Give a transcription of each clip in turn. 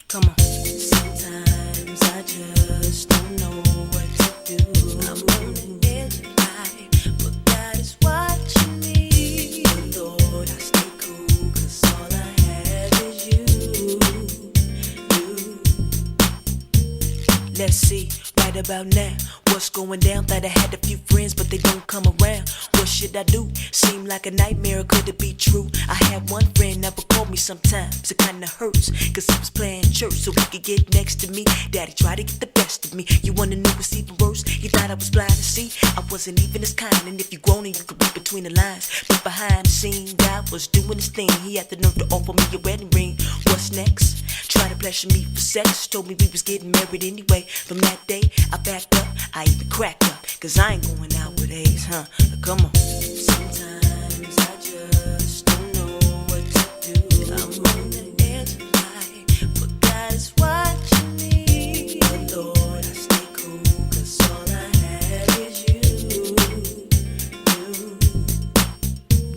Come on. Sometimes I just don't know what to do. I'm on the edge of life, but God is watching me. But Lord, I stay cool, 'cause all I have is you. Let's see, right about now, what's going down? Thought I had a few friends, but they don't come around. What should I do? Seem like a nightmare, could it be true? I had one friend never called me sometimes. It kinda hurts, 'cause he was playing church so he could get next to me. Daddy tried to get the best of me. You wanna know what's even worse? He thought I was blind to see I wasn't even his kind. And if you groaning, you could read between the lines. But behind the scene, God was doing his thing. He had the nerve to offer me a wedding ring. What's next? Try to pleasure me for sex. Told me we was getting married anyway. From that day, I backed up. I even cracked up, 'cause I ain't going out with AIDS, huh? Come on. Sometimes I just don't know what to do. I'm on the edge of life, but God is watching me. But Lord, I stay cool, 'cause all I have is you.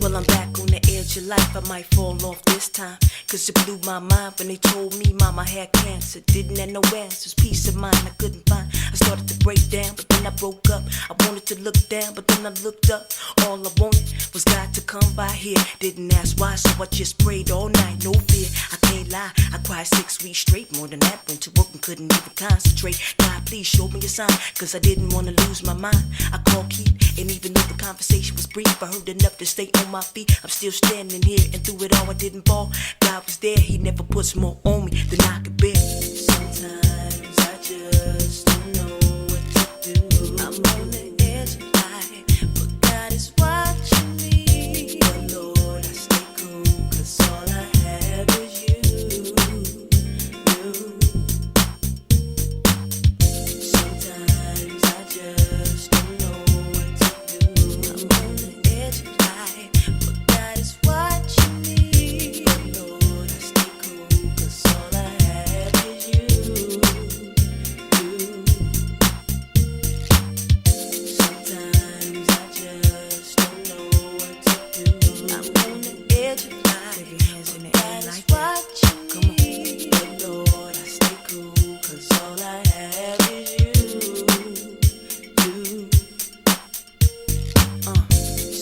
Well, I'm back on the edge of life. I might fall off this time, 'cause it blew my mind when they told me mama had cancer. Didn't have no answers, peace of mind I couldn't find. I started to break down, but then I broke up. I wanted to look down, but then I looked up. All I wanted was God to come by here. Didn't ask why, so I just prayed all night, no fear. I can't lie, I cried 6 weeks straight. More than that, went to work and couldn't even concentrate. God, please show me a sign, 'cause I didn't want to lose my mind. I called Keith, and even though the conversation was brief, I heard enough to stay on my feet. I'm still standing here, and through it all I didn't fall. God was there, he never puts more on me than I could bear. Sometimes I just don't know what to do. I'm on the edge of life, but God is watching me. But Lord, I stay cool, 'cause all I have is you. Sometimes I just don't know what to do. I'm on the edge of life, but God is watching me. But Lord, I stay cool, 'cause all I have is you. Sometimes I just don't know what to do. I'm on the edge of life. Wave your hands in the air like that. Come on. But Lord, I stay cool, 'cause all I have is you.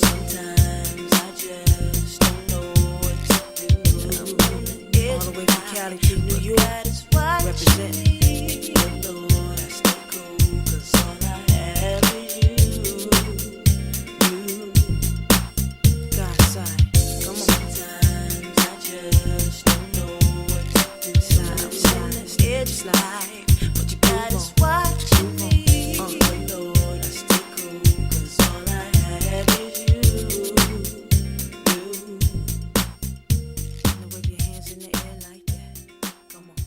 Sometimes I just don't know what to do. I'm on the edge. All the way from Cali to New York, represent. But Lord, I stay cool, 'cause all I have is you. God's side, come on. Sometimes I just don't know what to do. Slide, edge slide, but you God is watching me. But Lord, I stay cool, 'cause all I have is you. Now wave your hands in the air like that. Come on.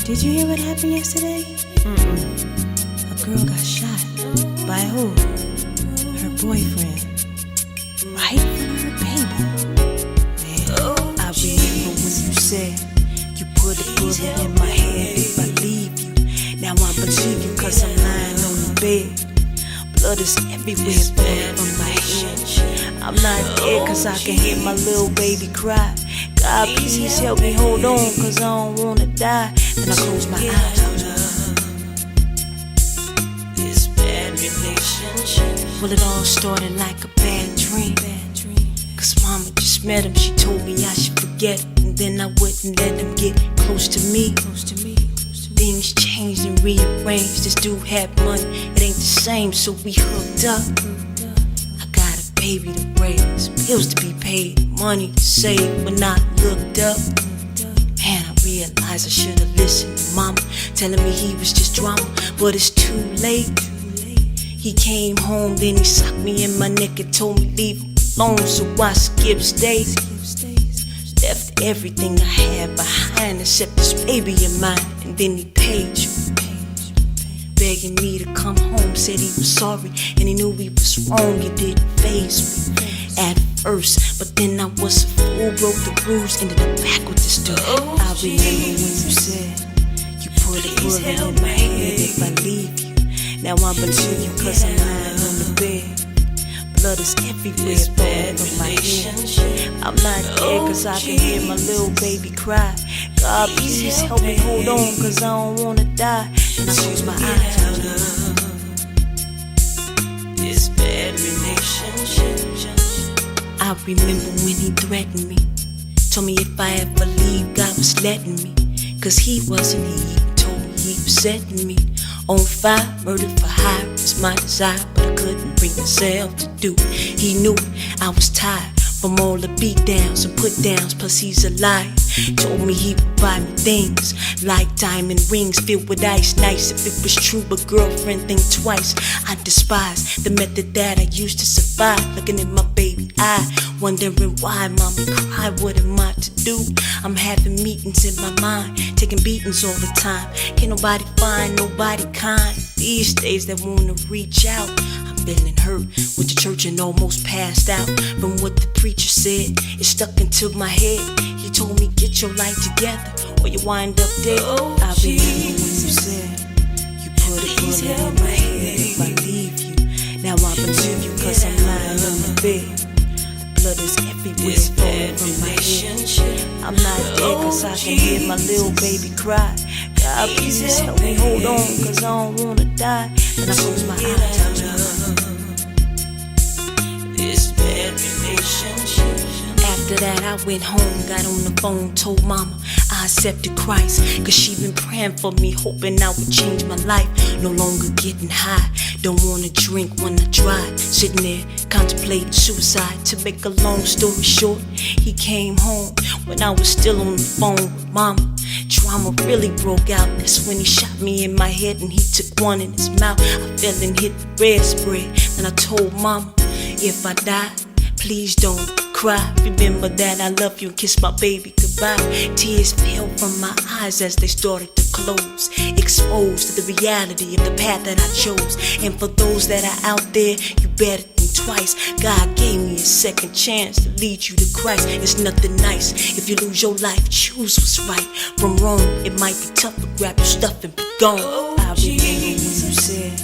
Did you hear what happened yesterday? A girl got shot. By who? Her boyfriend. Right in front of her baby. Man, I remember when you said you put a bullet in my head if I leave you. Now I believe you, 'cause I'm lying on the bed. Blood is everywhere falling from my head. I'm not dead, 'cause I can hear my little baby cry. God, please help me hold on, 'cause I don't wanna die. Then I close my eyes. This bad relationship. Well, it all started like a bad dream. 'Cause mama just met him, she told me I should forget him. And then I wouldn't let him get close to me. Things changed and rearranged. This dude had money, it ain't the same, so we hooked up. I got a baby to raise, bills to be paid, money to save. When I looked up, man, I realized I should've listened to mama, telling me he was just drama, but it's too late. He came home, then he socked me in my neck and told me leave him alone, so I skipped states. Left everything I had behind except this baby of mine, and then he paid you. begging me to come home. Said he was sorry and he knew he was wrong. It didn't faze me. At first, but then I was a fool, broke the rules, ended up back with this dude. I remember when you said you put a bullet in my head if I leave you. Now I'ma leave you cause I'm lying on the bed. Blood is everywhere, falling from my head. I'm not dead cause I can hear my little baby cry. God, please help me hold on cause I don't wanna die. And I close my eyes. This bad relationship. I remember when he threatened me. Told me if I ever leave, God was letting me. Cause he wasn't, he even told me he was setting me on fire. Murder for hire was my desire, but I couldn't bring myself to do it. He knew I was tired from all the beat downs and put downs, plus he's a liar. Told me he would buy me things like diamond rings filled with ice. Nice if it was true, but girlfriend, think twice. I despise the method that I used to survive. Looking in my baby eye, wondering why mommy cried. What am I to do? I'm having meetings in my mind, taking beatings all the time. Can't nobody find nobody kind these days that wanna reach out. I'm feeling hurt, went to church and almost passed out from what the preacher said. It stuck into my head. He told me get your life together or you wind up dead. I remember when you said you put a bullet in my head if I leave you. Now I believe you cause I'm lying on the bed. Blood is everywhere, falling from my head. I'm not dead cause I can hear my little baby cry. God, please help me hold on cause I don't wanna die. And I close my eyes. This bad relationship. After that I went home, got on the phone, told mama I accepted Christ. Cause she been praying for me, hoping I would change my life. No longer getting high, don't wanna drink when I drive. Sitting there contemplating suicide. To make a long story short, he came home when I was still on the phone with mama. Drama really broke out, that's when he shot me in my head and he took one in his mouth. I fell and hit the red spread. Then I told mama, if I die, please don't cry. Remember that I love you and kiss my baby goodbye. Tears fell from my eyes as they started to close, exposed to the reality of the path that I chose. And for those that are out there, you better think twice. God gave me a second chance to lead you to Christ. It's nothing nice if you lose your life. Choose what's right from wrong. It might be tough to grab your stuff and be gone. I remember when you said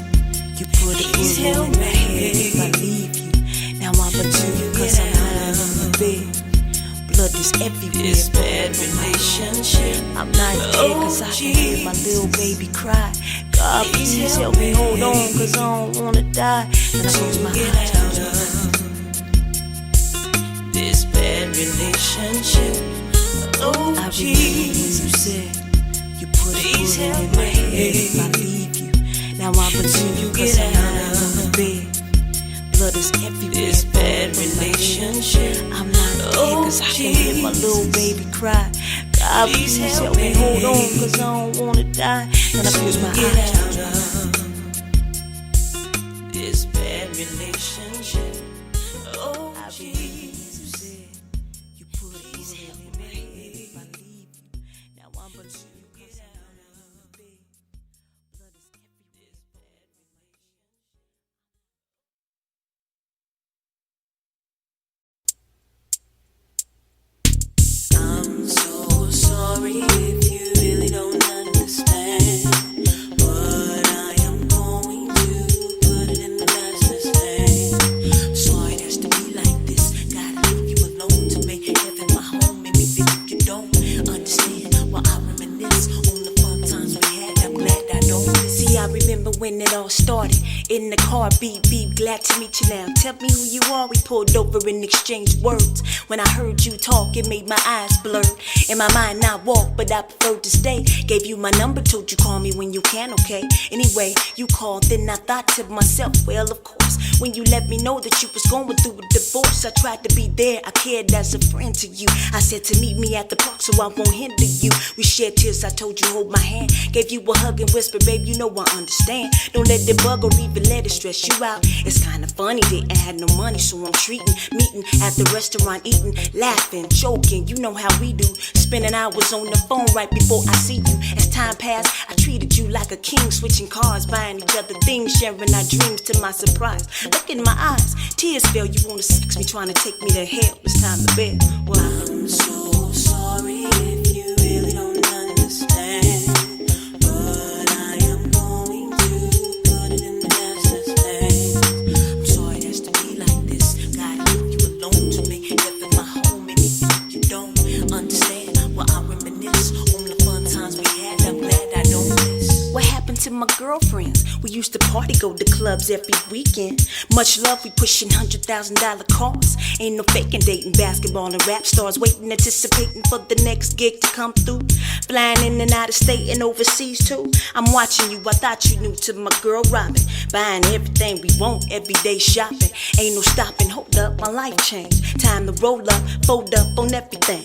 you put a bullet in my head if I leave you. Now I'm a you cause I'm lying on the bed. Blood is everywhere, this bad relationship. I'm not dead cause I can hear my little baby cry. God, please help me hold on cause I don't wanna die. And I close my eyes. This bad relationship. I remember when you said you put a bullet in my head if I leave you. Now I'm a you cause I'm lying on the bed. Blood is everywhere, this bad relationship. I'm not dead cause I can hear my little baby cry. God, please help me hold on cause I don't wanna die. And I close my eyes. This bad relationship. I remember when you said you put a bullet in my head if I leave you. Now I'm a you cause I'm lying on the bed. Blood is everywhere, this bad relationship. I'm so sorry if you really don't understand what I am going to put it in the best name. Sorry it has to be like this. Gotta leave you alone to make heaven my home. Maybe if you don't understand why I reminisce on the fun times we had. I'm glad I don't miss. See, I remember when it all started. In the car, beep, beep, glad to meet you now. Tell me who you are, we pulled over and exchanged words. When I heard you talk, it made my eyes blur. In my mind, I walk, but I preferred to stay. Gave you my number, told you call me when you can, okay? Anyway, you called, then I thought to myself, well, of course. When you let me know that you was going through a divorce, I tried to be there, I cared as a friend to you. I said to meet me at the park so I won't hinder you. We shared tears, I told you hold my hand. Gave you a hug and whisper, babe, you know I understand. understand. Don't let it bug or even let it stress you out. It's kinda funny that I had no money, so I'm meeting at the restaurant, eating, laughing, joking. You know how we do, spending hours on the phone right before I see you. As time passed, I treated you like a king, switching cars, buying each other things, sharing our dreams. To my surprise, look in my eyes, tears fell. You wanna sex me, trying to take me to hell. It's time to bed. Well, I'm so sorry if you really don't understand, but I am going to put it in the master's hands. I'm sorry it has to be like this. Gotta leave you alone to make heaven my home. And if you don't understand, well, I reminisce on the fun times we had. I'm glad I don't miss. What happened to my girlfriends? We used to party, go to clubs every weekend. Much love, we pushing $100,000 cars. Ain't no faking, dating basketball and rap stars. Waiting, anticipating for the next gig to come through. Flying in and out of state and overseas too. I'm watching you, I thought you knew, to my girl Robin. Buying everything we want, everyday shopping. Ain't no stopping, hold up, my life changed. Time to roll up, fold up on everything.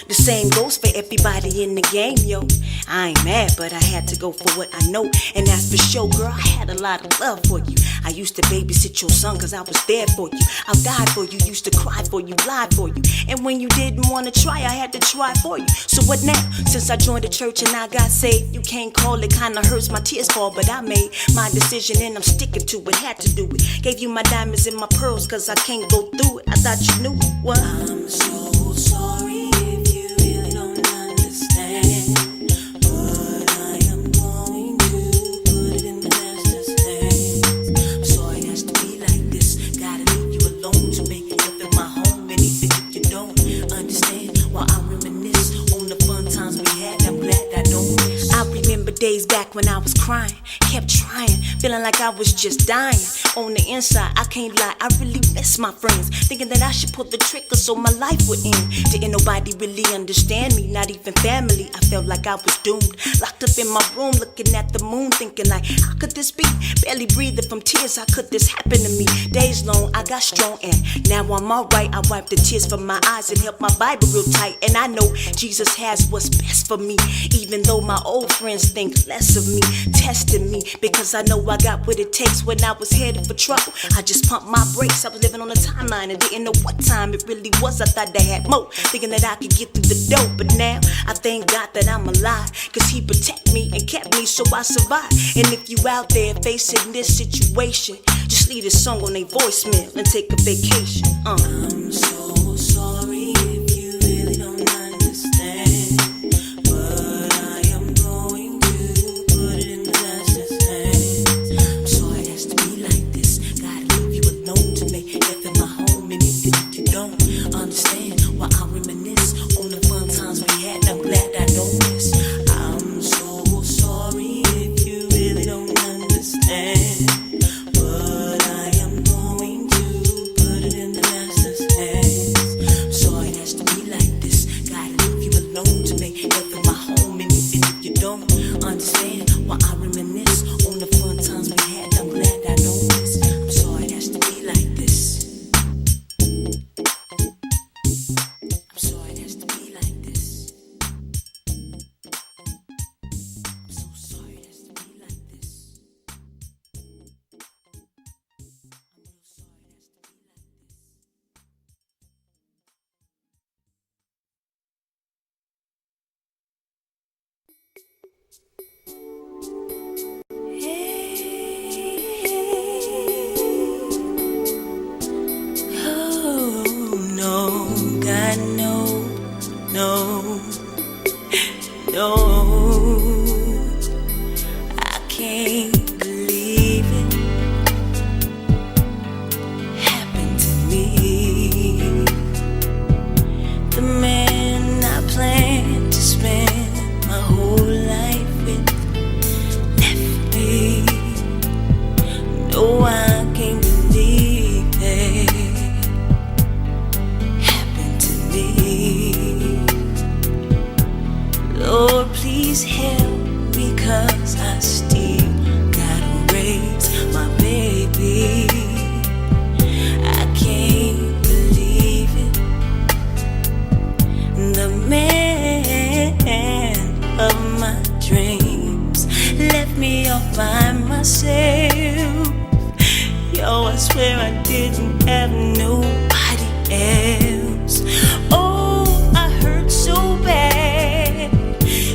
The same goes for everybody in the game, yo. I ain't mad, but I had to go for what I know. And that's for sure, girl, I had a lot of love for you. I used to babysit your son cause I was there for you. I died for you, used to cry for you, lied for you. And when you didn't wanna try, I had to try for you. So what now? Since I joined the church and I got saved, you can't call it, kinda hurts, my tears fall. But I made my decision and I'm sticking to it, had to do it. Gave you my diamonds and my pearls cause I can't go through it. I thought you knew it. Well, I'm so sorry if you really don't understand, but I am going to put it in the master's hands. I'm sorry it has to be like this. Gotta leave you alone to make heaven my home. And even if you don't understand, while I reminisce on the fun times we had, I'm glad I don't miss. I remember days back when I was crying, kept trying, feeling like I was just dying. On the inside, I can't lie, I really miss my friends, thinking that I should pull the trigger so my life would end. Didn't nobody really understand me, not even family. I felt like I was doomed, locked up in my room, looking at the moon, thinking like, how could this be? Barely breathing from tears, how could this happen to me? Days long, I got strong, and now I'm alright. I wipe the tears from my eyes and held my Bible real tight. And I know Jesus has what's best for me, even though my old friends think less of me, testing me, because I know I got what it takes. When I was headed for trouble, I just pumped my brakes. I was living on a timeline and didn't know what time it really was. I thought I had more, thinking that I could get through the door. But now, I thank God that I'm alive, cause he protected me and kept me so I survived. And if you out there facing this situation, just leave this song on a voicemail and take a vacation. I'm so sorry if you really don't understand, but I am going to put it in the master's hands. I'm sorry it has to be like this. Gotta leave you alone to make heaven my home. And even if you don't understand, why I reminisce on the fun times we had, I'm glad I don't miss. I'm so sorry if you really don't understand, but I am going to put it in the master's hands. myself. Yo, I swear I didn't have nobody else. Oh, I hurt so bad.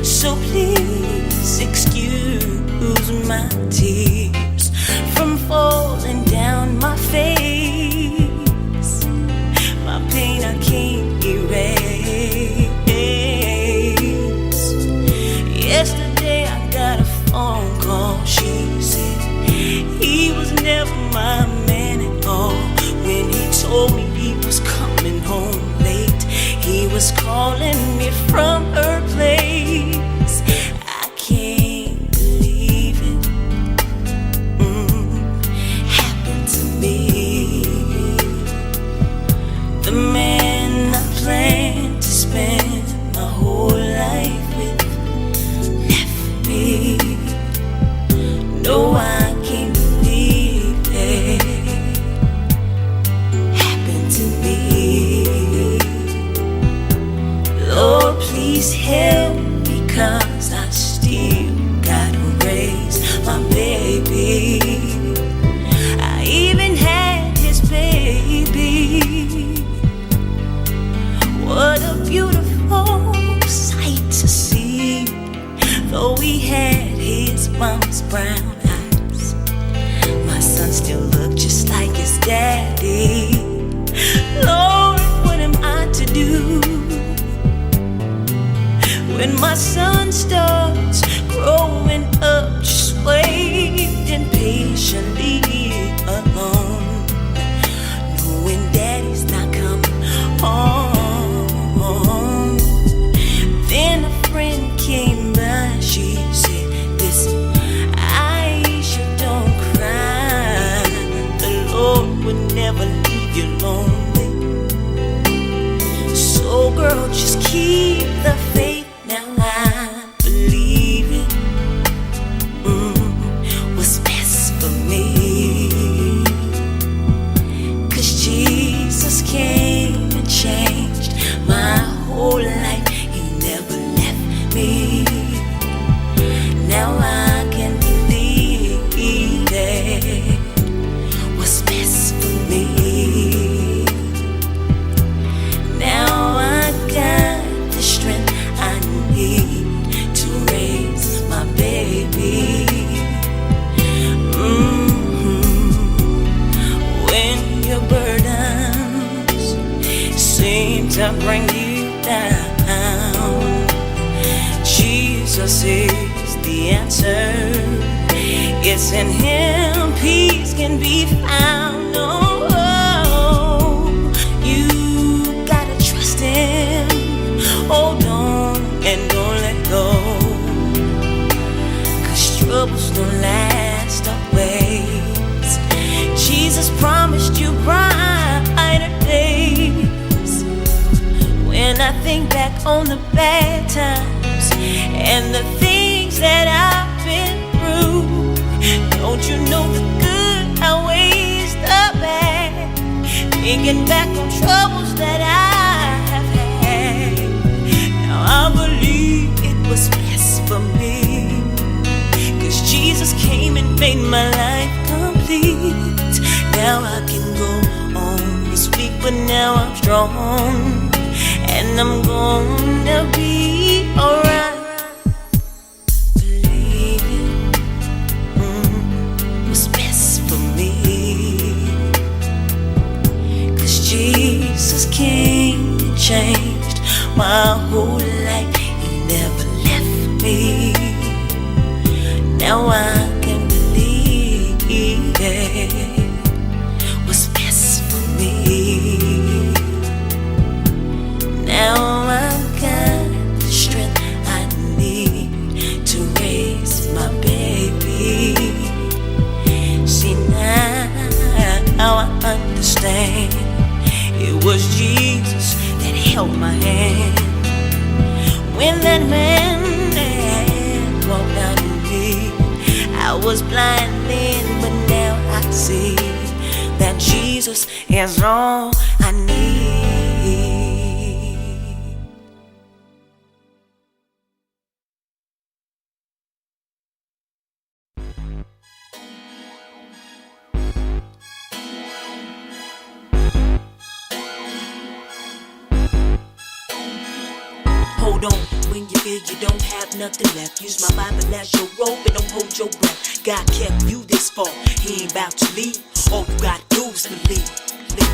So please excuse my tears from falling down my face. My pain I can't erase. Yesterday I got a phone call. She said he was never my man at all. When he told me he was coming home late, he was calling me from her place. I can't believe it happened to me. The man I planned to spend my whole life with left me. No, I can't believe it happened to me. Lord, please help me, 'cause I still gotta raise my baby. I even had his baby. What a beautiful sight to see. Though he had his mom's brown eyes, my son still looked just like his daddy. Lord, what am I to do when my son starts growing up, just waiting patiently alone, knowing daddy's not coming home? Then a friend came by, she said, listen, Aisha, don't cry. The Lord would never leave you lonely. So girl, just keep the faith. Now I believe it was best for me. 'Cause Jesus came and changed my whole life. He never left me. Now I can believe it was best for me. Now I got the strength I need to raise my baby. When your burdens seem to bring you down, Jesus is the answer. It's in Him peace can be found. Oh, you gotta trust Him. Hold on and don't let go, 'cause troubles don't last always. Jesus promised you brighter days. When I think back on the bad times and the things that I've been through, don't you know the good outweighs the bad? Thinking back on troubles that I have had, now I believe it was best for me. 'Cause Jesus came and made my life complete. Now I can go on this week, but now I'm strong, and I'm gonna be alright. Believe it was best for me. 'Cause Jesus came and changed my whole life. He never left me. Now I can believe it was best for me. Now I've got the strength I need to raise my baby. See, now I understand. It was Jesus that held my hand when that man walked out of me. I was blind then, but now I see that Jesus is all I need. Hold on, when you feel you don't have nothing left, use my Bible as your rope and don't hold your breath. God kept you this far, he ain't about to leave. All you gotta do is believe.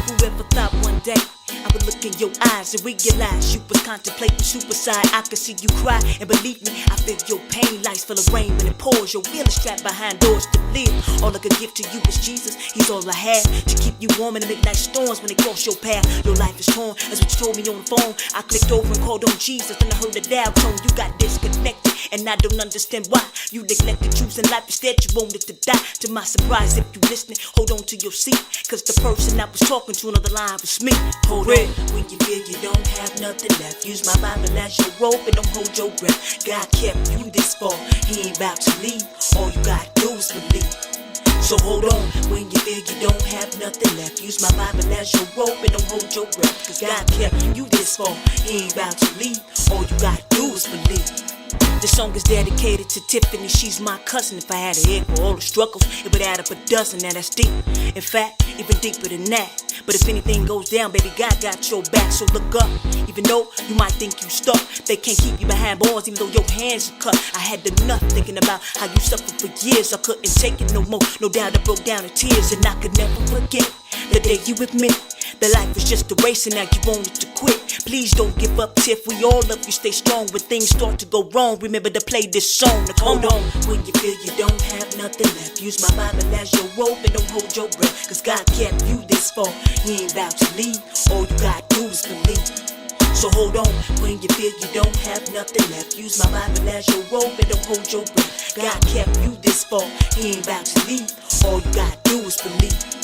Whoever thought one day I would look in your eyes and realize you was contemplating suicide? I could see you cry, and believe me, I feel your pain. Life's full of rain when it pours. Your will is trapped behind doors to live. All I could give to you is Jesus. He's all I had to keep you warm in the midnight storms when they cross your path. Your life is torn, that's what you told me on the phone. I clicked over and called on Jesus, and I heard the dial tone. You got disconnected, and I don't understand why you neglected choosing life. Instead, you wanted to die. To my surprise, if you listening, hold on to your seat, cause the person I was talking to on the line was me. Hold on, when you feel you don't have nothing left, use my Bible as your rope and don't hold your breath. God kept you this far, he ain't about to leave. All you gotta do is believe. So hold on, when you feel you don't have nothing left, use my Bible as your rope and don't hold your breath. Cause God kept you this far, he ain't about to leave. All you gotta do is believe. This song is dedicated to Tiffany, she's my cousin. If I had a head for all the struggles, it would add up a dozen, now that's deep. In fact, even deeper than that. But if anything goes down, baby, God got your back. So look up, even though you might think you stuck. They can't keep you behind bars, even though your hands are cut. I had enough thinking about how you suffered for years. I couldn't take it no more, no doubt I broke down in tears. And I could never forget the day you admit that life was just a race and now you wanted to quit. Please don't give up, Tiff, we all love you, stay strong. When things start to go wrong, remember to play this song. Now hold on, when you feel you don't have nothing left, use my Bible as your rope and don't hold your breath. Cause God kept you this far, he ain't about to leave. All you gotta do is believe. So hold on, when you feel you don't have nothing left, use my Bible as your rope and don't hold your breath. God kept you this far, he ain't about to leave. All you gotta do is believe.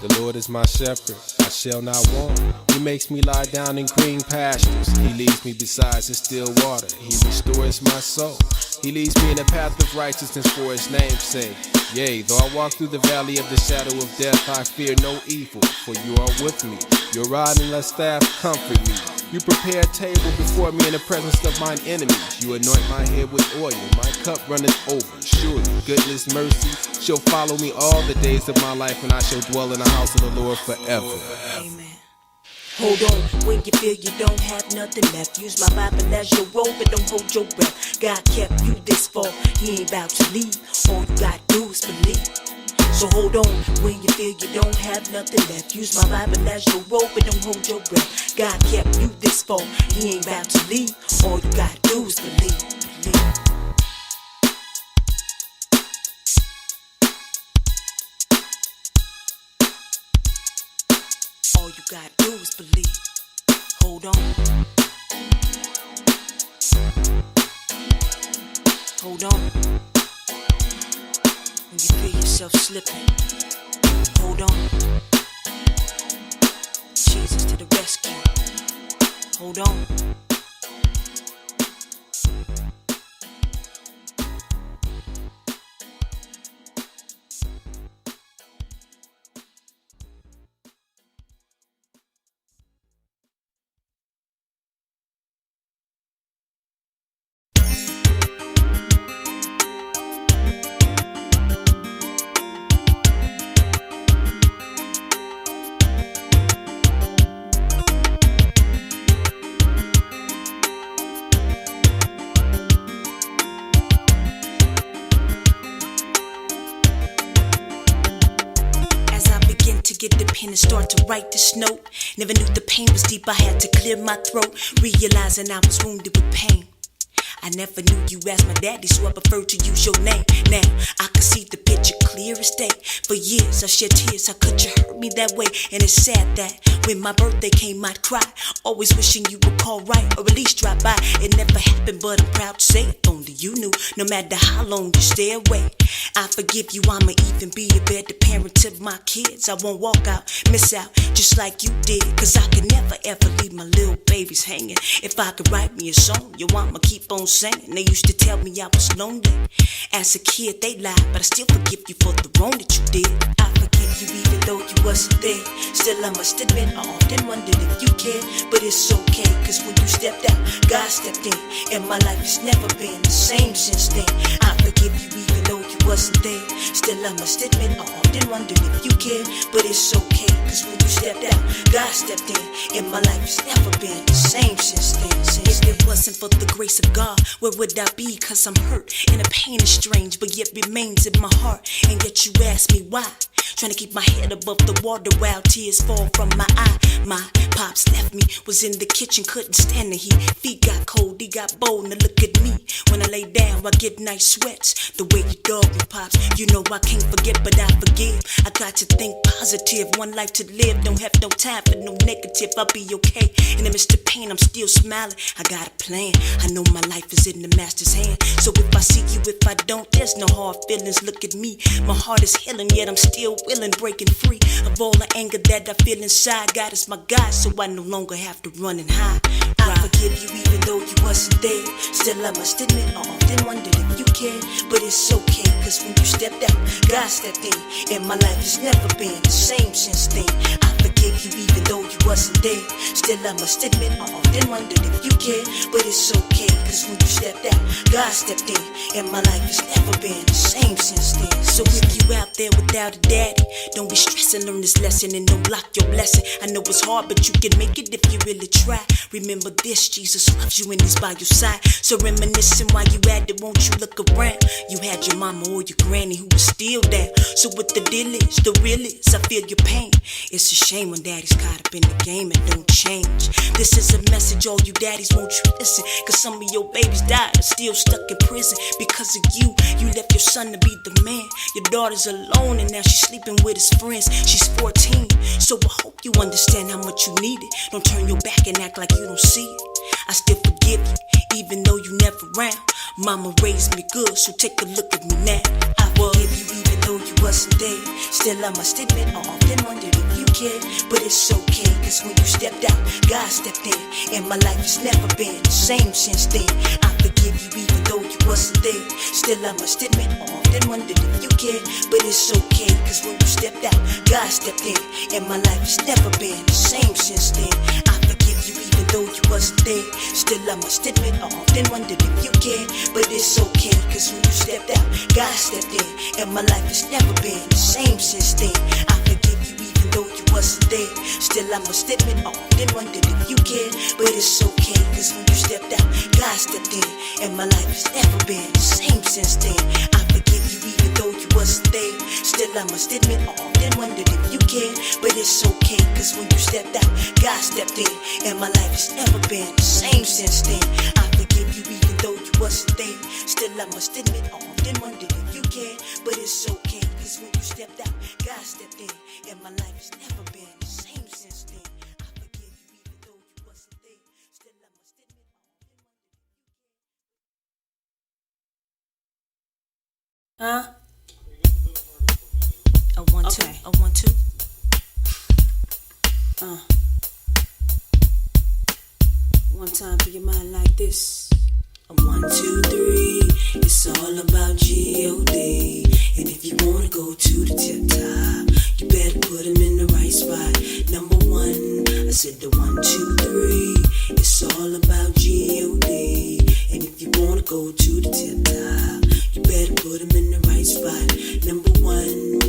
The Lord is my shepherd, I shall not want. He makes me lie down in green pastures. He leads me beside the still water. He restores my soul. He leads me in the path of righteousness for his name's sake. Yea, though I walk through the valley of the shadow of death, I fear no evil, for you are with me. Your rod and your staff comfort me. You prepare a table before me in the presence of mine enemies. You anoint my head with oil, my cup runneth over. Surely goodness, mercy shall follow me all the days of my life, and I shall dwell in the house of the Lord forever. Amen. Hold on, when you feel you don't have nothing left, use my Bible as your rope and don't hold your breath. God kept you this far, he ain't about to leave. All you gotta do is believe. So hold on, when you feel you don't have nothing left, use my Bible as your rope and don't hold your breath. God kept you this far, he ain't about to leave. All you gotta do is believe. All you gotta do is believe. Hold on. Hold on. When you feel yourself slipping, hold on. Jesus to the rescue. Hold on. To get the pen and start to write this note. Never knew the pain was deep, I had to clear my throat. Realizing I was wounded with pain. I never knew you as my daddy, so I preferred to use your name. Now, I can see the picture clear as day. For years, I shed tears, how could you hurt me that way? And it's sad that when my birthday came, I'd cry. Always wishing you would call right, or at least drop by. It never happened, but I'm proud to say if only you knew. No matter how long you stay away, I forgive you, I'ma even be a better parent to my kids. I won't walk out, miss out, just like you did. Cause I could never ever leave my little babies hanging. If I could write me a song, yo, I'ma keep on singing. They used to tell me I was lonely. As a kid, they lied, but I still forgive you for the wrong that you did. I forgive you even though you wasn't there. Still, I must admit, I often wondered if you cared. But it's okay, cause when you stepped out, God stepped in. And my life has never been the same since then. I forgive you even though you wasn't there. Still I must admit, I often wondered if you cared, but it's okay, cause when you stepped out, God stepped in, and my life has never been the same since then. If it wasn't for the grace of God, where would I be? Cause I'm hurt, and the pain is strange, but yet remains in my heart, and yet you ask me why. Trying to keep my head above the water while tears fall from my eye. My pops left me, was in the kitchen, couldn't stand the heat. Feet got cold, he got bold, now look at me. When I lay down, I get nice sweats. The way you dog me, pops, you know I can't forget, but I forgive. I got to think positive, one life to live. Don't have no time for no negative, I'll be okay. In the midst of pain, I'm still smiling. I got a plan, I know my life is in the master's hand. So if I see you, if I don't, there's no hard feelings. Look at me, my heart is healing, yet I'm still willing, breaking free of all the anger that I feel inside. God is my God, so I no longer have to run and hide. I forgive you even though you wasn't there. Still I must admit, I often wondered if you cared, but it's okay, cause when you stepped out, God stepped in, and my life has never been the same since then. I forgive you even though you wasn't there. Still I must admit, I often wondered if you cared, but it's okay, cause when you stepped out, God stepped in, and my life has never been the same since then. So if you out there without a daddy, don't be stressing, learn this lesson and don't block your blessing. I know it's hard, but you can make it if you really try. Remember this, Jesus loves you and he's by your side. So reminiscing while you at it, won't you look around? You had your mama or your granny who was still there. So what the deal is, the real is, I feel your pain. It's a shame when daddy's caught up in the game and don't change. This is a message, all you daddies, won't you listen? Cause some of your babies died and still stuck in prison. Because of you, you left your son to be the man. Your daughter's alone and now she's sleeping with his friends. She's 14, so I hope you understand how much you need it. Don't turn your back and act like you don't see it. I still forgive you, even though you never around. Mama raised me good, so take a look at me now. I forgive you even though you wasn't there. Still I must admit, I often wondered if you cared, but it's okay, cause when you stepped out, God stepped in, and my life has never been the same since then. I forgive you even though you wasn't there. Still I must admit, I often wondered if you cared, but it's okay, cause when you stepped out, God stepped in, and my life has never been the same since then. I forgive you even though you wasn't there. Still I must admit, I often wondered if you cared, but it's okay, cause when you stepped out, God stepped in, and my life has never been the same since then. I forgive you even though you wasn't there. Still I must admit, I often wondered if you cared, but it's okay, cause when you stepped out, God stepped in, and my life has never been the same since then. I forgive you even though you wasn't there. Still I must admit, I often wondered if you cared, but it's okay, cause when you stepped out, God stepped in, and my life has never been the same since then. I forgive you even though you wasn't there. Still I must admit, I often wondered if you cared, but it's okay, cause when you stepped out, God stepped in, and my life has never been the same since then. I forgive you even though you wasn't there. Still I must admit, Huh? I want to, Okay. I want to. One time for your mind like this. 1, 2, 3, it's all about G.O.D. And if you wanna go to the tip top, you better put him in the right spot. Number 1, I said the 1, 2, 3, it's all about G.O.D. And if you wanna go to the tip top, you better put him in the right spot. Number 1.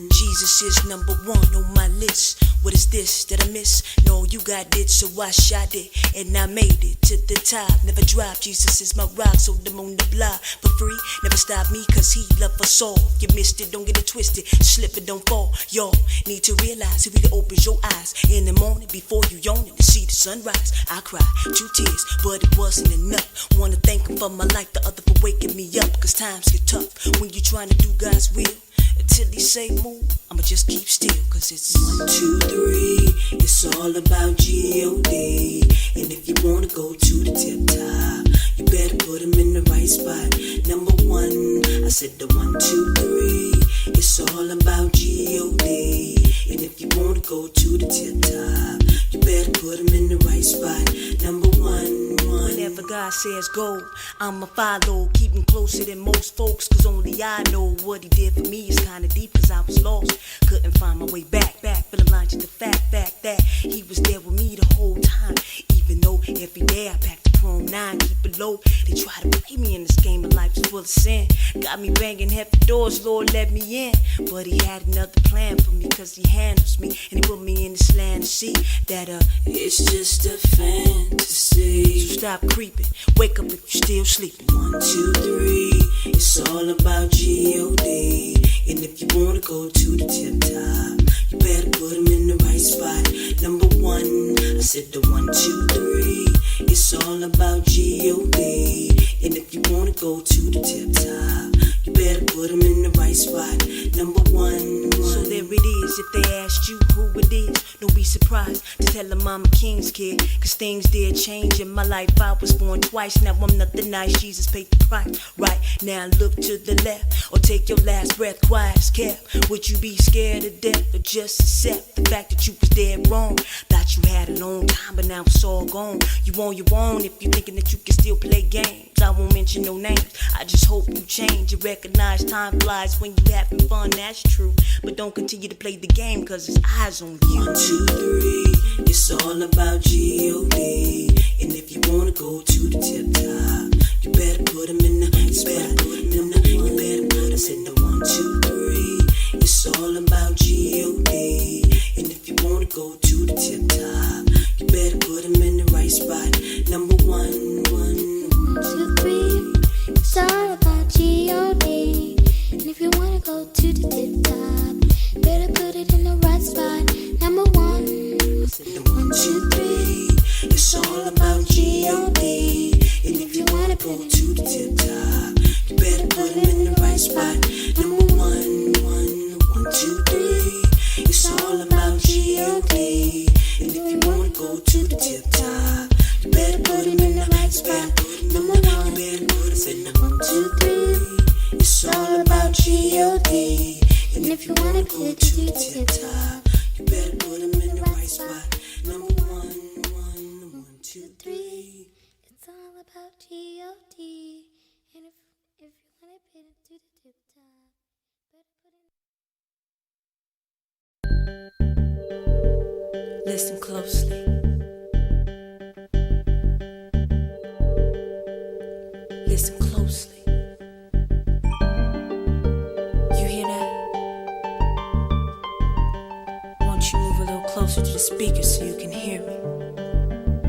Jesus is number 1 on my list. What is this that I miss? No, you got it, so I shot it, and I made it to the top. Never drop, Jesus is my rock, so I'm on the block for free. Never stop me, cause he love us all. You missed it, don't get it twisted, slip it, don't fall. Y'all need to realize if we can open your eyes in the morning before you yawn to see the sunrise. I cried 2 tears, but it wasn't enough. Wanna thank him for my life, the other for waking me up, cause times get tough when you trying to do God's will. Until he say move, I'ma just keep still, cause it's 1, 2, 3, it's all about G.O.D. And if you wanna go to the tip top, you better put him in the right spot. Number 1, I said the 1, 2, 3, it's all about G.O.D. And if you wanna go to the tip top, you better put him in the right spot. Number 1. Whenever God says go, I'ma follow. Keep him closer than most folks, cause only I know what he did for me is kinda deep, cause I was lost. Couldn't find my way back, feeling blind to the fact that he was there with me the whole time. Even though every day I packed a prom 9, keep it low. They try to play me in this game of life is full of sin. Got me banging heavy doors, Lord let me in. But he had another plan for me, cause he handles me. And he put me in this land to see that it's just a fantasy. So stop creeping, wake up if you're still sleeping. 1, 2, 3, it's all about G-O-D. And if you wanna go to the tip top, you better put him in the right spot. Number 1, I said the 1, 2, 3, it's all about G-O-D. And if you wanna go to the tip top, you better put him in the right spot. Number 1. So there it is, if they asked you who it is, don't be surprised to tell them I'm a king's kid. Cause things did change in my life, I was born twice. Now I'm nothing nice, Jesus paid the price. Right, now look to the left, or take your last breath, quiet as kept. Would you be scared to death, or just accept the fact that you was dead wrong? Thought you had a long time, but now it's all gone. You on your own if you thinking that you can still play games. I won't mention no names, I just hope you change. You recognize time flies when you having fun, that's true. But don't continue to play the game, cause it's eyes on you. 1, 2, 3, it's all about G-O-D. And if you wanna go to the tip top, you better put him in the, you better put him in the, you better put us in the 1, 2, 3, it's all about G-O-D. And if you wanna go to the tip top, you better put him in the right spot. Number 1, 2, 3, it's all about G-O-D. And if you wanna go to the tip top, better put it in the right spot. Number 1, 2, 3, it's all about G-O-D. And if you wanna go to the tip top, you better put him in the right spot. Number 1, 2, 3, it's all about G-O-D. And if you wanna go to the tip top, you better put him in the right spot. Number 1, you better put us in the 1, 2, 3, it's all about G-O-D. And if you wanna go to the tip top, you better put him in the right spot. Number 1, 2, 3. it's all about G-O-D. And if you wanna put it to the tip top, better put it. Listen closely. Listen closely. You hear that? Won't you move a little closer to the speaker so you can hear me?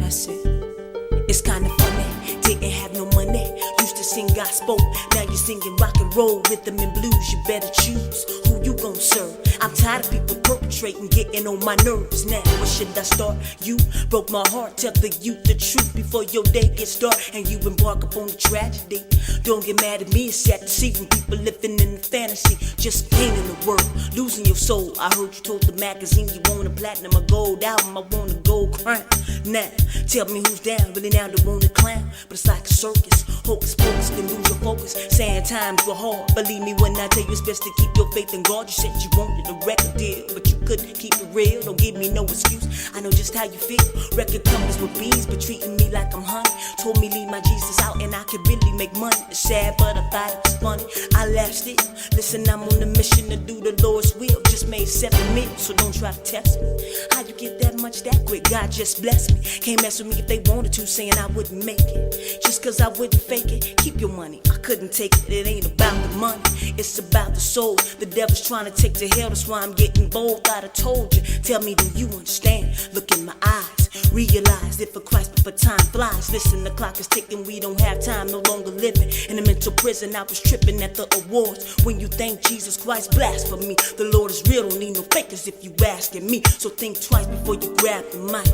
That's it. It's kinda funny, didn't have no money. Used to sing gospel, now you're singing rock and roll, rhythm and blues. You better choose who you gon' serve. I'm tired of people perpetrating, getting on my nerves. Now, where should I start? You broke my heart, tell the youth the truth before your day gets dark and you embark upon the tragedy. Don't get mad at me, it's sad to see when people living in the fantasy, just painting the world, losing your soul. I heard you told the magazine you want a platinum or gold album, I want a gold crown. Now, tell me who's down, really now they want to clown. But it's like a circus, hocus pocus, can lose your focus. Saying times were hard, believe me when I tell you it's best to keep your faith in God. You said you wanted a record deal, but you couldn't keep it real. Don't give me no excuse, I know just how you feel. Record companies with bees, but treating me like I'm honey. Told me leave my Jesus out and I could really make money. It's sad, but I thought it was funny. I laughed still. Listen, I'm on a mission to do the Lord's will. Just made 7 million, so don't try to test me. How you get that much that quick? God just bless me. Can't mess with me if they wanted to, saying I wouldn't make it. Just cause I wouldn't fake it. Keep your money, I couldn't take it. It ain't about the money, it's about the soul. The devil's trying to take to hell, that's why I'm getting bold. Thought I told you, tell me do you understand? Look in my eyes, realize if for Christ before time flies. Listen, the clock is ticking, we don't have time, no longer living in a mental prison. I was tripping at the awards. When you thank Jesus Christ, blasphemy. The Lord is real, don't need no fakers if you asking me. So think twice before you grab the mic.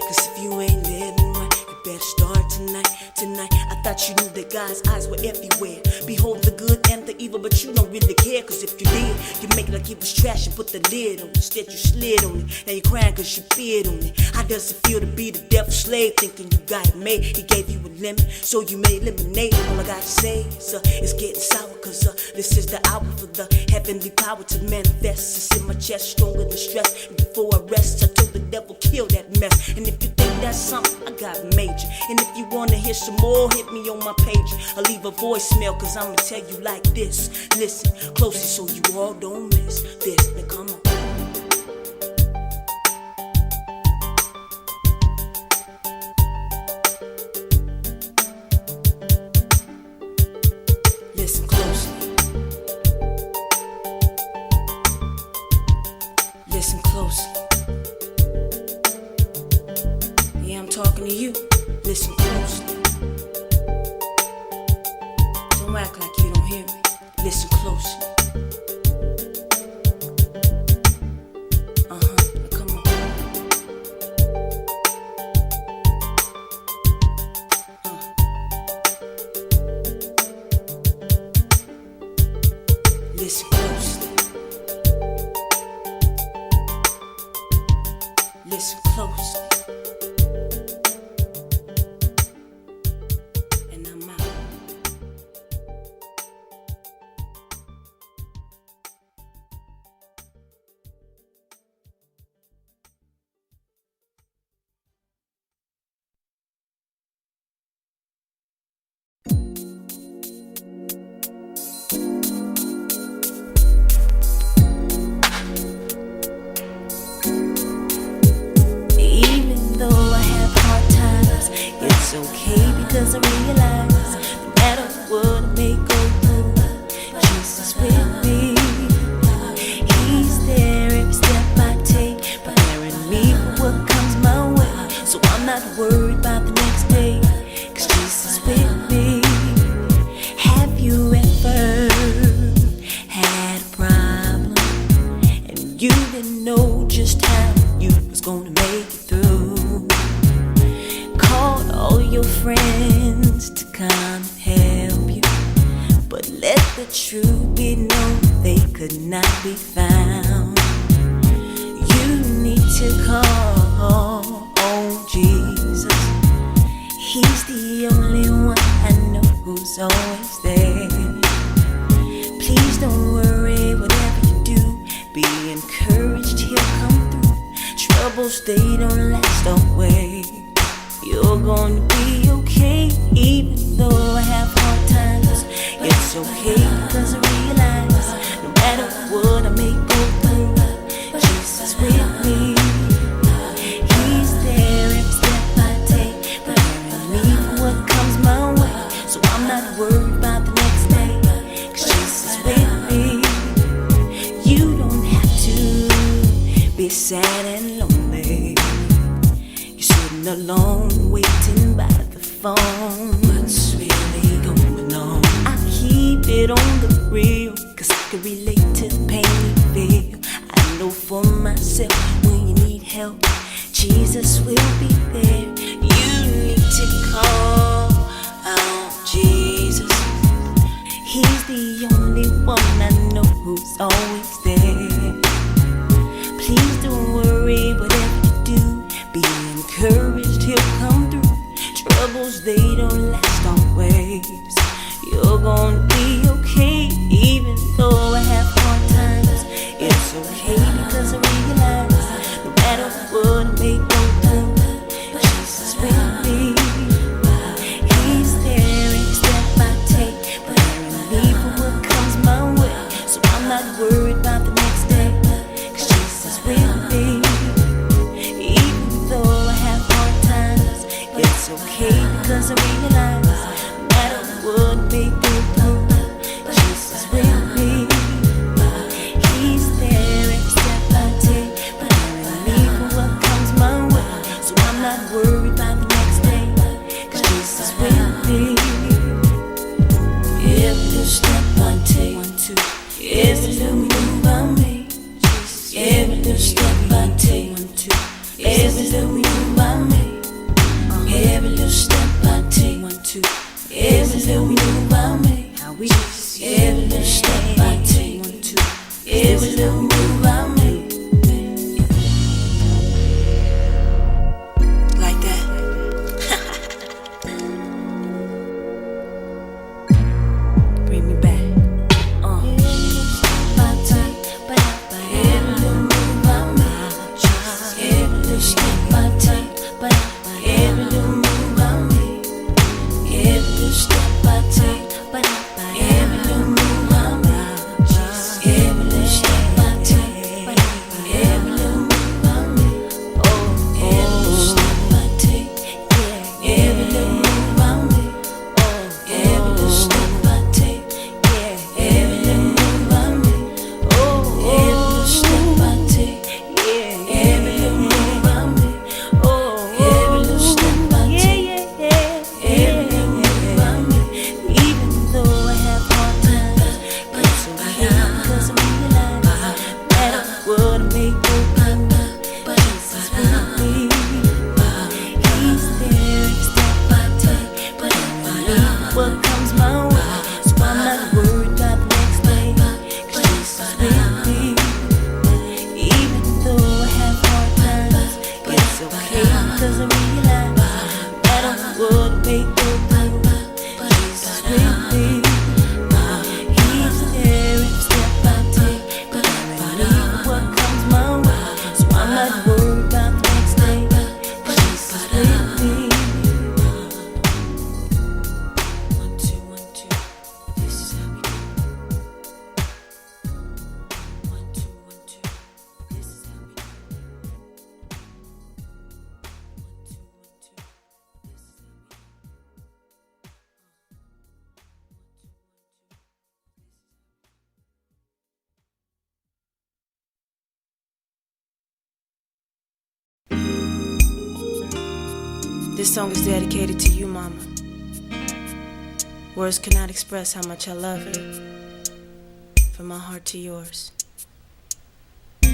Cause if you ain't living right, you better start tonight. I thought you knew that God's eyes were everywhere. Behold the good and the evil, but you don't really care. Cause if you did, you make it like it was trash and put the lid on it. Instead you slid on it, now you're crying cause you bid on it. How does it feel to be the devil's slave, thinking you got it made? He gave you a lemon, so you made lemonade. All I gotta say is it's getting sour, cause this is the hour for the heavenly power to manifest. It's in my chest, stronger than stress. And before I rest, I told the devil, kill that mess. And if you think that's something, I got major. And if you wanna hear some more, hit me on my page. I'll leave a voicemail, cause I'ma tell you like this. Listen closely so you all don't miss this. Now come on. Listen closely. Yeah, I'm talking to you. Listen closely. Don't act like you don't hear me. Listen closely. Now come on. Listen closely. Listen closely. And I'm out. Even though I have hard times, it's okay because I realize no matter what I may go through, Jesus with me. He's there every step I take, preparing me for what comes my way. So I'm not worried about the next day, 'cause Jesus with me. Have you ever had a problem and you didn't know just how you was gonna make it through? Called all your friends to come help you, but let the truth be known, they could not be found. You need to call on Jesus. He's the only one I know who's always there. Please don't worry, whatever you do, be encouraged, he'll come through. Troubles, they don't last always. You're gonna be okay, even though I have hard times. It's okay because I realize no matter what I may go through, Jesus with me. He's there every step I take, preparing me for what comes my way. So I'm not worried about the next day, 'cause Jesus with me. You don't have to be sad and lonely. You're sitting alone, waiting by the phone. What's really going on? I keep it on the real, 'cause I can relate to the pain you feel. I know for myself, when you need help, Jesus will be there. You need to call out Jesus. He's the only one I know who's always there. Please don't worry, whatever you do, be encouraged, he'll come through. Troubles, they don't last always. You're gonna be okay, even though I have hard times. It's okay because I realize no matter what I may go through, Jesus with me. He's there every step I take, preparing me for what comes my way. So I'm not worried about the next day, 'cause Jesus with me. Even though I have hard times, it's okay because I realize no matter what we go through, Jesus with me. He's there every step I take, preparing me for what comes my way. So I'm not worried about the next day, 'cause Jesus with me. Every step I take, every little move I make, every little step I take, every little move I make, every little step I take, every little move I make, every little step I take, every little move I make. Like that. Bring me back. Every little move I make, every little step I take, every little move I make, every little step I take, every little move I make, every little step I take. This song is dedicated to you, Mama. Words cannot express how much I love you. From my heart to yours. Here's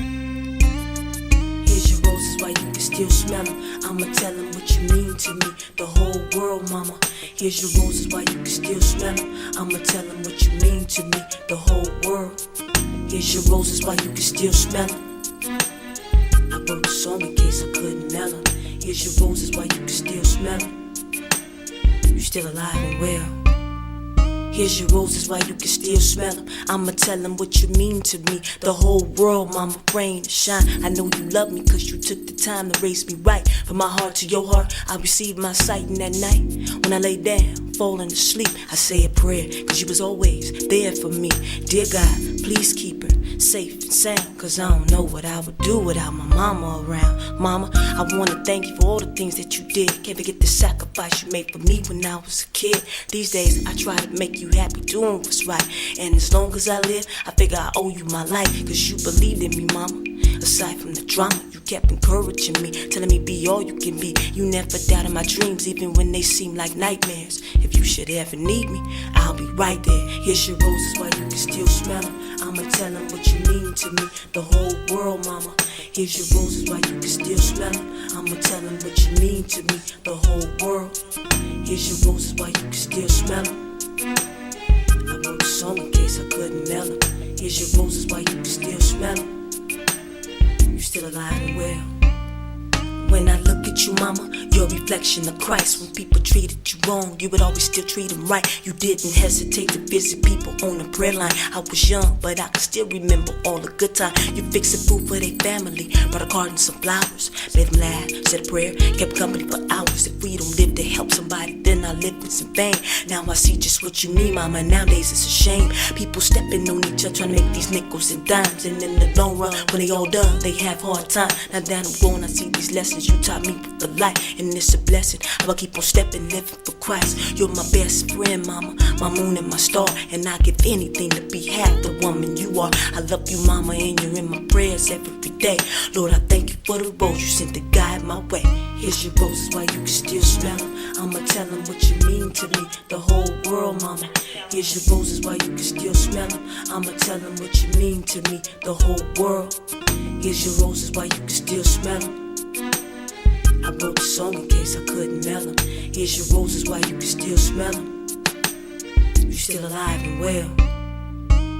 your roses while you can still smell them. I'ma tell them what you mean to me, the whole world, mama. Here's your roses while you can still smell them. I'ma tell them what you mean to me, the whole world. Here's your roses while you can still smell them. I wrote the song in case I couldn't mail them. Here's your roses while you can still smell them. You still alive and well. Here's your roses while you can still smell them. I'ma tell them what you mean to me, the whole world, mama, rain and shine. I know you love me cause you took the time to raise me right. From my heart to your heart, I received my sight in that night. When I lay down, falling asleep, I say a prayer cause you was always there for me. Dear God, please keep her safe and sound, cause I don't know what I would do without my mama around. Mama, I wanna thank you for all the things that you did. Can't forget the sacrifice you made for me when I was a kid. These days I try to make you happy doing what's right, and as long as I live, I figure I owe you my life, cause you believed in me, mama. Aside from the drama, you kept encouraging me, telling me be all you can be. You never doubted my dreams, even when they seem like nightmares. If you should ever need me, I'll be right there. Here's your roses while you can still smell them. I'ma tell them what you mean to me, the whole world, mama. Here's your roses while you can still smell them. I'ma tell them what you mean to me, the whole world. Here's your roses while you can still smell them. I wrote a song in case I couldn't mail them. Here's your roses while you can still smell them. You still alive and well. When I look at you, mama, you're a reflection of Christ. When people treated you wrong, you would always still treat them right. You didn't hesitate to visit people on the prayer line. I was young, but I can still remember all the good times. You fixed food for their family, brought a card and some flowers, made them laugh, said a prayer, kept company for hours. If we don't live to help somebody, then our life is in vain. Now I see just what you mean, mama. Nowadays it's a shame. People stepping on each other, trying to make these nickels and dimes, and in the long run, when they all done, they have hard time. Now that I'm grown, I see these lessons you taught me for life, and it's a blessing. I'll keep on stepping, living for Christ. You're my best friend, mama, my moon and my star, and I give anything to be half the woman you are. I love you, mama, and you're in my prayers every day. Lord, I thank you for the rose you sent to guide my way. Here's your roses while you can still smell them. I'ma tell them what you mean to me, the whole world, mama. Here's your roses while you can still smell them. I'ma tell them what you mean to me, the whole world. Here's your roses while you can still smell them. I wrote the song in case I couldn't mail them. Here's your roses while you can still smell them. You still alive and well.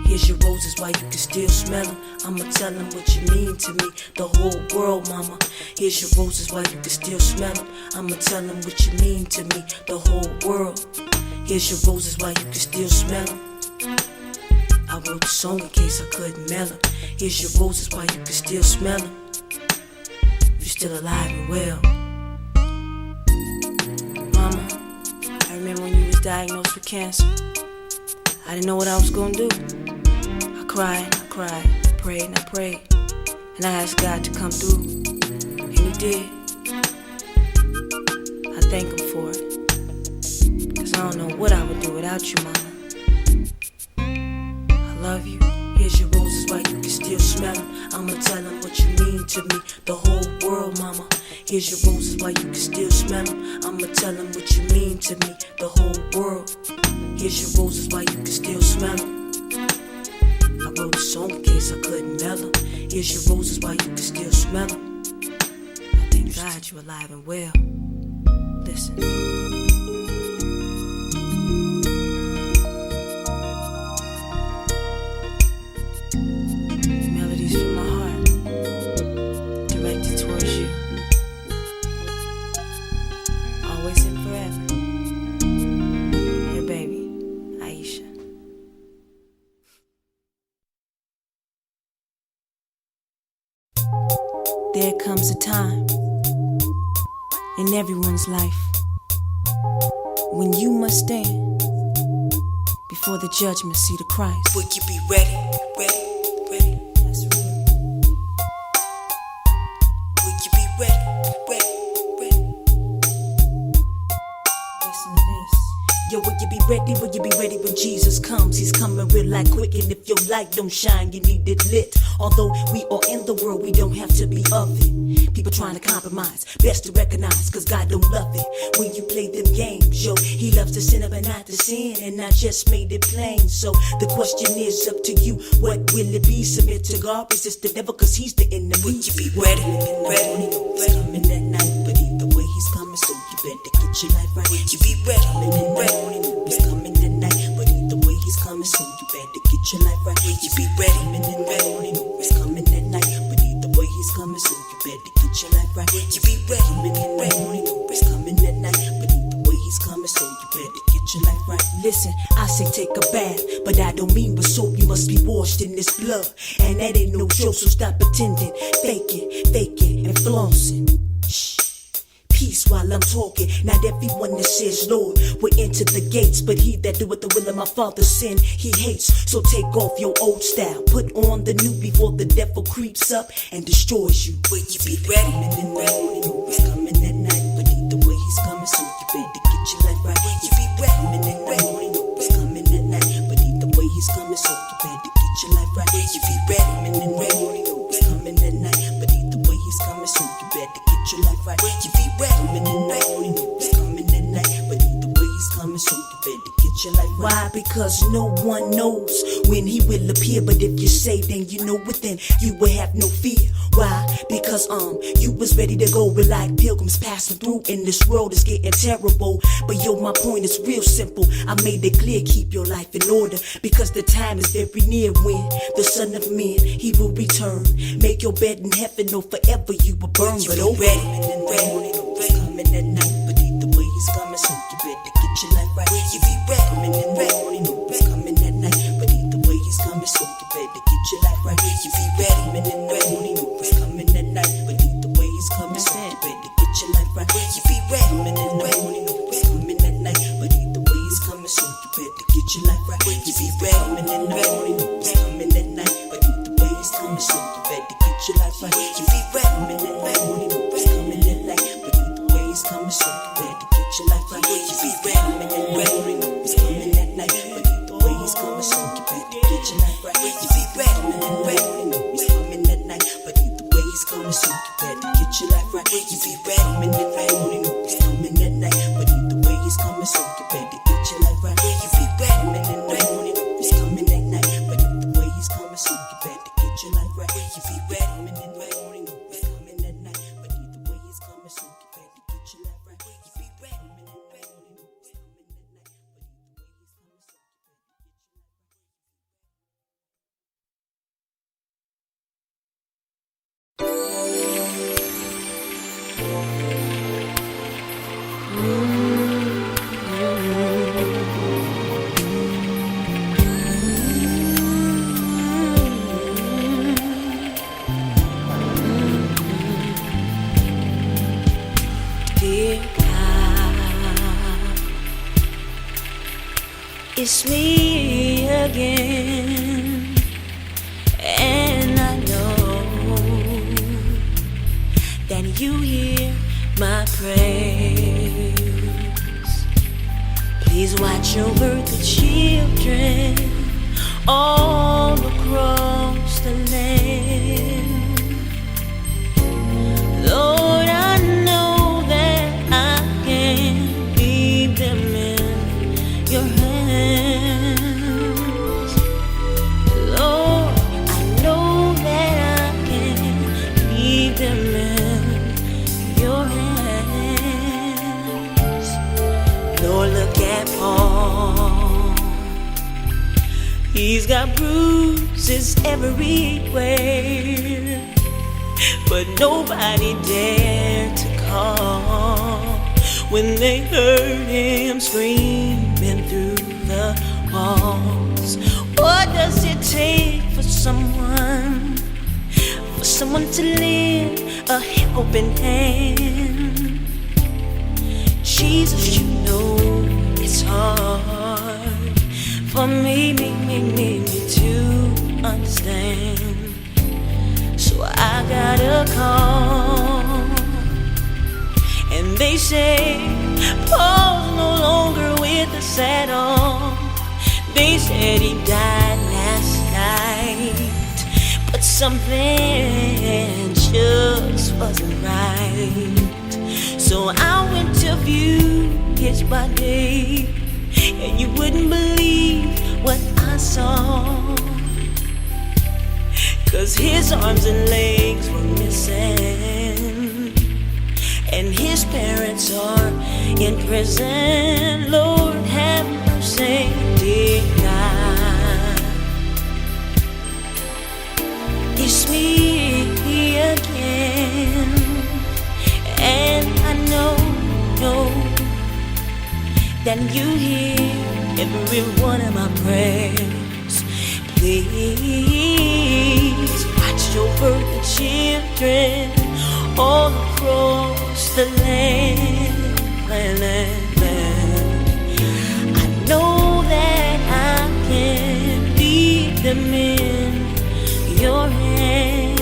Here's your roses while you can still smell them. I'ma tell them what you mean to me, the whole world, mama. Here's your roses while you can still smell them. I'ma tell them what you mean to me, the whole world. Here's your roses while you can still smell them. I wrote the song in case I couldn't mail them. Here's your roses while you can still smell them. You still alive and well. Mama, I remember when you was diagnosed with cancer. I didn't know what I was gonna do. I cried and I cried, I prayed and I prayed, and I asked God to come through, and He did. I thank Him for it, cause I don't know what I would do without you, mama. I love you. Here's your roses while you can still smell them. I'ma tell them what you mean to me, the whole world, mama. Here's your roses while you can still smell them. I'ma tell them what you mean to me, the whole world. Here's your roses while you can still smell them. I wrote a song in case I couldn't mail them. Here's your roses while you can still smell them. I thank God you're alive and well. Listen. Melodies from my heart, directed towards you, always and forever. Your baby, Aisha. There comes a time in everyone's life when you must stand before the judgment seat of Christ. Would you be ready? Ready? Ready? That's real. Would you be ready? Ready? Ready? Listen to this. Yo, would you be ready ready, will you be ready when Jesus comes? He's coming real like quick, and if your light don't shine, you need it lit. Although we are in the world, we don't have to be of it. People trying to compromise, best to recognize, cause God don't love it when you play them games. Yo, he loves the sinner but not the sin, and I just made it plain. So the question is up to you, what will it be? Submit to God, resist the devil, cause he's the enemy. Will you be ready? Ready? He's coming at night, but either way he's coming, so you better get your life right. Will you be ready? Ready? He's coming at night, but either way he's coming, so you better get your life right. Will you be ready? Ready? He's coming at night, but either way he's coming, so you better get your life right. Will you be ready? He's coming at night, but either way he's coming, so you better get your life right. Listen, I say take a bath, but I don't mean with soap. You must be washed in this blood, and that ain't no joke. So stop pretending, faking, and flossing. Shh. Peace while I'm talking. Not everyone that says Lord will enter the gates, but he that doeth the will of my Father sin he hates. So take off your old style, put on the new before the devil creeps up and destroys you. Will you be ready? He's coming at night, but either way he's coming, so you better get your life right. Will you be ready? He's coming at night, but either way he's coming, so you better get your life right. Will you be ready? He's coming at night, but either way he's coming, so you better get your life right. Will you be ready? He's coming at night, but either way he's coming, so you better get your life right. Why? Because no one knows when he will appear, but if you say then you know it, then you will have no fear. Why? Because you was ready to go, but like pilgrims passing through, and this world is getting terrible. But yo, my point is real simple. I made it clear, keep your life in order, because the time is very near when the Son of Man he will return. Make your bed in heaven, or forever you will burn. But oh, ready? He's coming at night, but either way he's coming, so you better get your life right. Will you be ready? He's coming at night, but either way he's coming, so you better get your life right. Will you be ready? He's coming at night, but either way he's coming, so you better get your life right. Will you be ready? He's coming at night, but either way he's coming, so you better get your life right. Will you be ready? He's coming at night, but either way he's coming, so you better get your life right. Will you be ready? He's coming at night, but either way he's coming, so you better get your life right. Will you be ready? He's coming at night, but either way he's coming, so you better get your life right. Will you be ready? He's coming at night, but either way he's coming, so you better get your life right. Will you be ready? He's coming at night, but either way he's coming, so you better get your life right. Will you be ready? He's coming at night, but either way he's coming, so you better get your life right. Will you be ready? He's coming at night, but either way he's coming, so you better get your life right. Will you be ready? He's coming at night, but either way he's coming, so you better get your life right. Dear God, it's me again, and I know that you hear my prayers. Please watch over the children all across the land. Lord, I know that I can leave them in your hands. Lord, I know that I can leave them in your hands. Lord, look at Paul. He's got bruises everywhere, but nobody dared to call when they heard him screaming through the walls. What does it take for someone to lend a helping hand? Jesus, you know it's hard for me to understand. So I got a call, and they say Paul's no longer with with a sad arm. They said he died last night, but something just wasn't right. So I went to view his body, and you wouldn't believe what I saw. 'Cause his arms and legs were missing, and his parents are in prison. Lord have mercy, dear God. It's me again, and I know that you hear every one of my prayers. Please watch over the children all across the land. I know that I can leave them in your hands.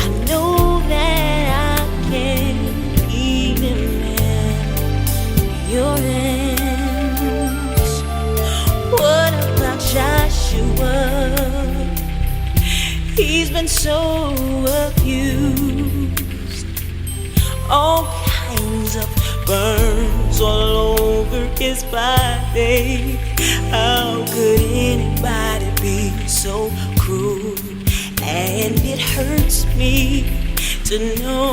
I know that I can leave them in your hands. What about Joshua? He's been so abused, all kinds of burns all over his body. How could anybody be so cruel? And it hurts me to know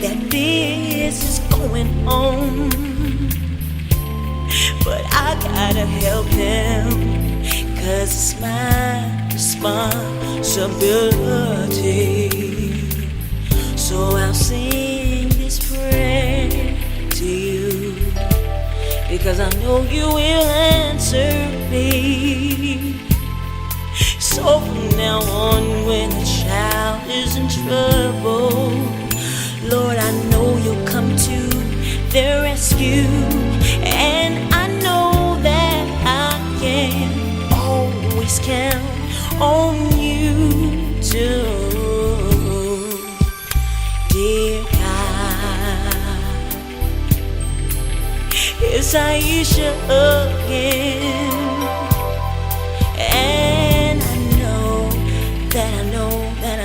that this is going on. But I gotta help him, 'cause it's my responsibility. So I'll sing this prayer to you, because I know you will answer me. So from now on, when a child is in trouble, Lord, I know you'll come to their rescue. And I know that I can always count on you too, dear God. It's Aisha again, and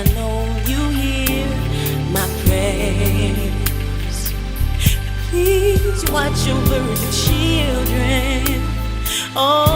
I know you hear my prayers. Please watch over the children. Oh,